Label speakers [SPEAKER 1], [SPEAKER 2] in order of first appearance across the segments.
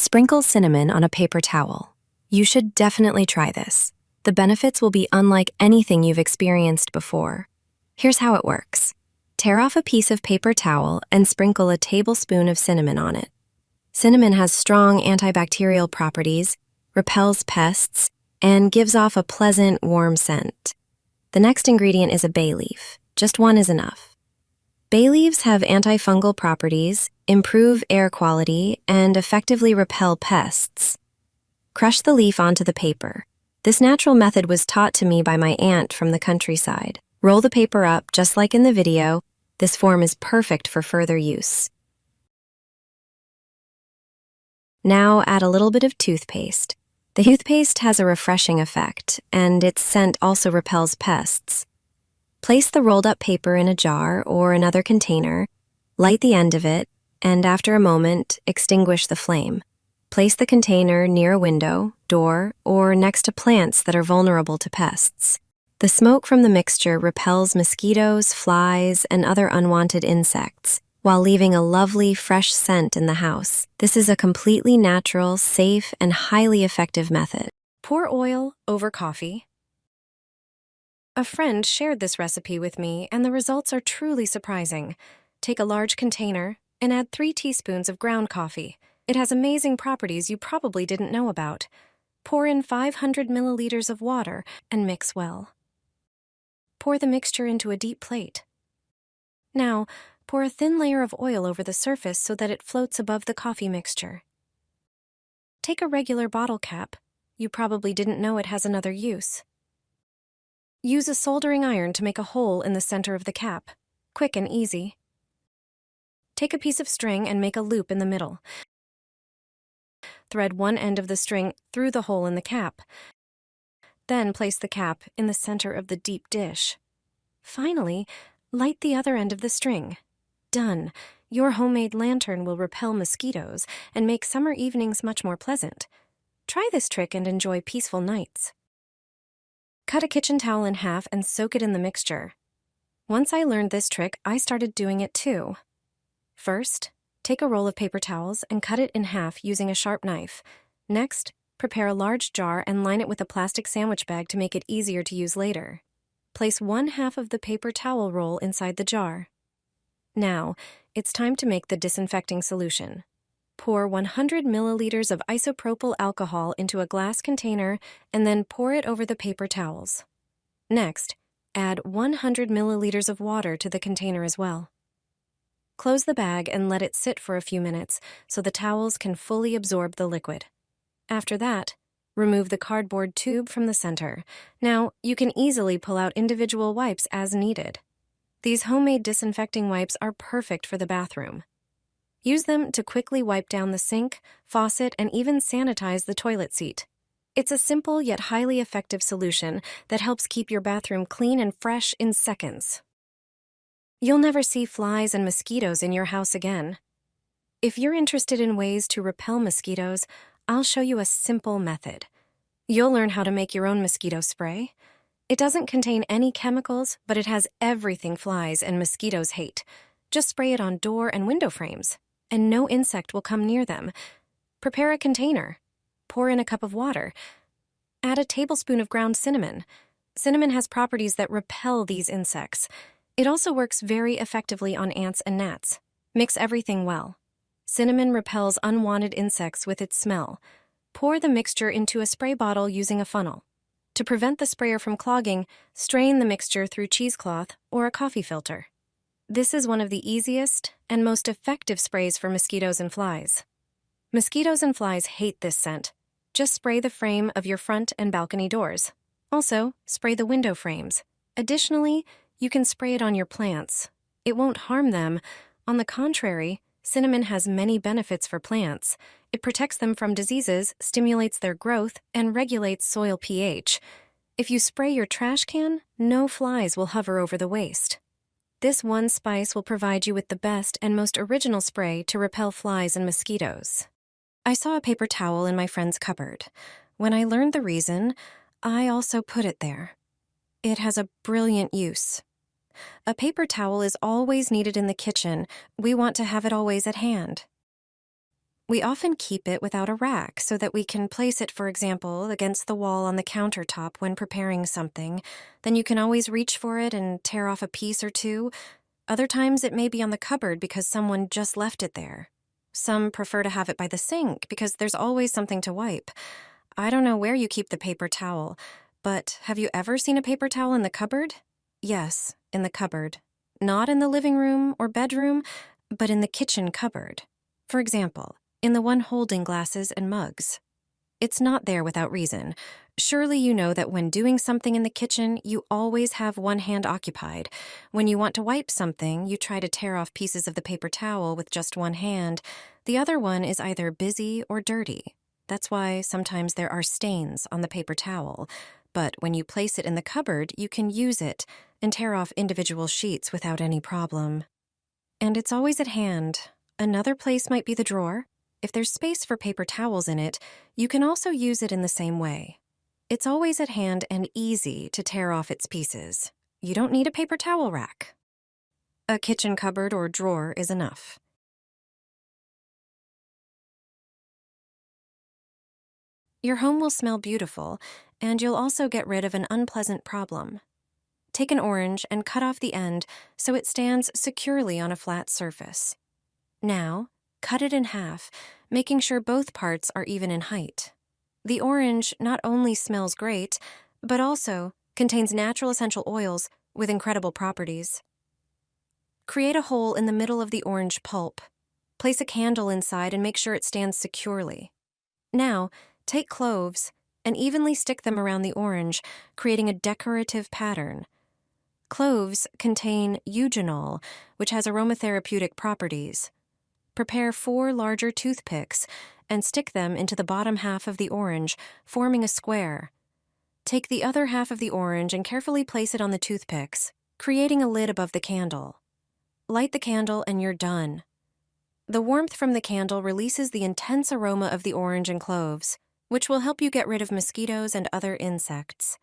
[SPEAKER 1] Sprinkle cinnamon on a paper towel. You should definitely try this. The benefits will be unlike anything you've experienced before. Here's how it works. Tear off a piece of paper towel and sprinkle a tablespoon of cinnamon on it. Cinnamon has strong antibacterial properties, repels pests, and gives off a pleasant, warm scent. The next ingredient is a bay leaf. Just one is enough. Bay leaves have antifungal properties, improve air quality, and effectively repel pests. Crush the leaf onto the paper. This natural method was taught to me by my aunt from the countryside. Roll the paper up, just like in the video. This form is perfect for further use. Now add a little bit of toothpaste. The toothpaste has a refreshing effect, and its scent also repels pests. Place the rolled up paper in a jar or another container, light the end of it, and after a moment, extinguish the flame. Place the container near a window, door, or next to plants that are vulnerable to pests. The smoke from the mixture repels mosquitoes, flies, and other unwanted insects, while leaving a lovely, fresh scent in the house. This is a completely natural, safe, and highly effective method.
[SPEAKER 2] Pour oil over coffee. A friend shared this recipe with me, and the results are truly surprising. Take a large container and add 3 teaspoons of ground coffee. It has amazing properties you probably didn't know about. Pour in 500 milliliters of water and mix well. Pour the mixture into a deep plate. Now, pour a thin layer of oil over the surface so that it floats above the coffee mixture. Take a regular bottle cap. You probably didn't know it has another use. Use a soldering iron to make a hole in the center of the cap. Quick and easy. Take a piece of string and make a loop in the middle. Thread one end of the string through the hole in the cap. Then place the cap in the center of the deep dish. Finally, light the other end of the string. Done. Your homemade lantern will repel mosquitoes and make summer evenings much more pleasant. Try this trick and enjoy peaceful nights. Cut a kitchen towel in half and soak it in the mixture. Once I learned this trick, I started doing it too. First, take a roll of paper towels and cut it in half using a sharp knife. Next, prepare a large jar and line it with a plastic sandwich bag to make it easier to use later. Place 1/2 of the paper towel roll inside the jar. Now, it's time to make the disinfecting solution. Pour 100 milliliters of isopropyl alcohol into a glass container and then pour it over the paper towels. Next, add 100 milliliters of water to the container as well. Close the bag and let it sit for a few minutes so the towels can fully absorb the liquid. After that, remove the cardboard tube from the center. Now, you can easily pull out individual wipes as needed. These homemade disinfecting wipes are perfect for the bathroom. Use them to quickly wipe down the sink, faucet, and even sanitize the toilet seat. It's a simple yet highly effective solution that helps keep your bathroom clean and fresh in seconds. You'll never see flies and mosquitoes in your house again. If you're interested in ways to repel mosquitoes, I'll show you a simple method. You'll learn how to make your own mosquito spray. It doesn't contain any chemicals, but it has everything flies and mosquitoes hate. Just spray it on door and window frames, and no insect will come near them. Prepare a container. Pour in a cup of water. Add a tablespoon of ground cinnamon. Cinnamon has properties that repel these insects. It also works very effectively on ants and gnats. Mix everything well. Cinnamon repels unwanted insects with its smell. Pour the mixture into a spray bottle using a funnel. To prevent the sprayer from clogging, strain the mixture through cheesecloth or a coffee filter. This is one of the easiest and most effective sprays for mosquitoes and flies. Mosquitoes and flies hate this scent. Just spray the frame of your front and balcony doors. Also, spray the window frames. Additionally, you can spray it on your plants. It won't harm them. On the contrary, cinnamon has many benefits for plants. It protects them from diseases, stimulates their growth, and regulates soil pH. If you spray your trash can, no flies will hover over the waste. This one spice will provide you with the best and most original spray to repel flies and mosquitoes. I saw a paper towel in my friend's cupboard. When I learned the reason, I also put it there. It has a brilliant use. A paper towel is always needed in the kitchen. We want to have it always at hand. We often keep it without a rack so that we can place it, for example, against the wall on the countertop when preparing something. Then you can always reach for it and tear off a piece or two. Other times it may be on the cupboard because someone just left it there. Some prefer to have it by the sink because there's always something to wipe. I don't know where you keep the paper towel, but have you ever seen a paper towel in the cupboard? Yes, in the cupboard. Not in the living room or bedroom, but in the kitchen cupboard. For example, in the one holding glasses and mugs. It's not there without reason. Surely you know that when doing something in the kitchen, you always have one hand occupied. When you want to wipe something, you try to tear off pieces of the paper towel with just one hand. The other one is either busy or dirty. That's why sometimes there are stains on the paper towel. But when you place it in the cupboard, you can use it and tear off individual sheets without any problem. And it's always at hand. Another place might be the drawer. If there's space for paper towels in it, you can also use it in the same way. It's always at hand and easy to tear off its pieces. You don't need a paper towel rack. A kitchen cupboard or drawer is enough. Your home will smell beautiful, and you'll also get rid of an unpleasant problem. Take an orange and cut off the end so it stands securely on a flat surface. Now, cut it in half, making sure both parts are even in height. The orange not only smells great, but also contains natural essential oils with incredible properties. Create a hole in the middle of the orange pulp. Place a candle inside and make sure it stands securely. Now, take cloves and evenly stick them around the orange, creating a decorative pattern. Cloves contain eugenol, which has aromatherapeutic properties. Prepare 4 larger toothpicks and stick them into the bottom half of the orange, forming a square. Take the other half of the orange and carefully place it on the toothpicks, creating a lid above the candle. Light the candle and you're done. The warmth from the candle releases the intense aroma of the orange and cloves, which will help you get rid of mosquitoes and other insects.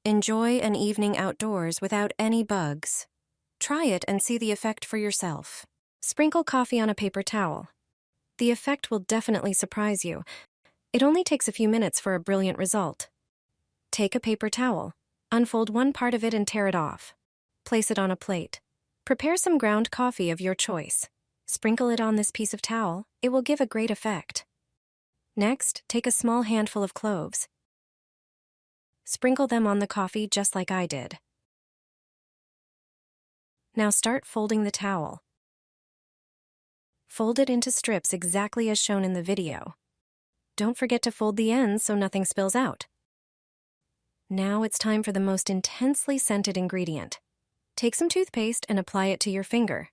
[SPEAKER 2] Enjoy an evening outdoors without any bugs. Try it and see the effect for yourself. Sprinkle coffee on a paper towel. The effect will definitely surprise you. It only takes a few minutes for a brilliant result. Take a paper towel, unfold one part of it and tear it off. Place it on a plate. Prepare some ground coffee of your choice. Sprinkle it on this piece of towel. It will give a great effect. Next, take a small handful of cloves. Sprinkle them on the coffee just like I did. Now start folding the towel. Fold it into strips exactly as shown in the video. Don't forget to fold the ends so nothing spills out. Now it's time for the most intensely scented ingredient. Take some toothpaste and apply it to your finger.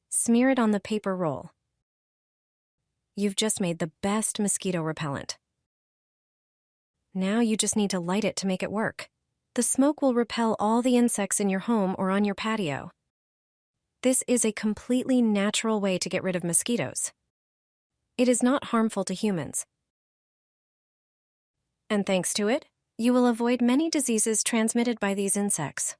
[SPEAKER 2] Smear it on the paper roll. You've just made the best mosquito repellent. Now you just need to light it to make it work. The smoke will repel all the insects in your home or on your patio. This is a completely natural way to get rid of mosquitoes. It is not harmful to humans. And thanks to it, you will avoid many diseases transmitted by these insects.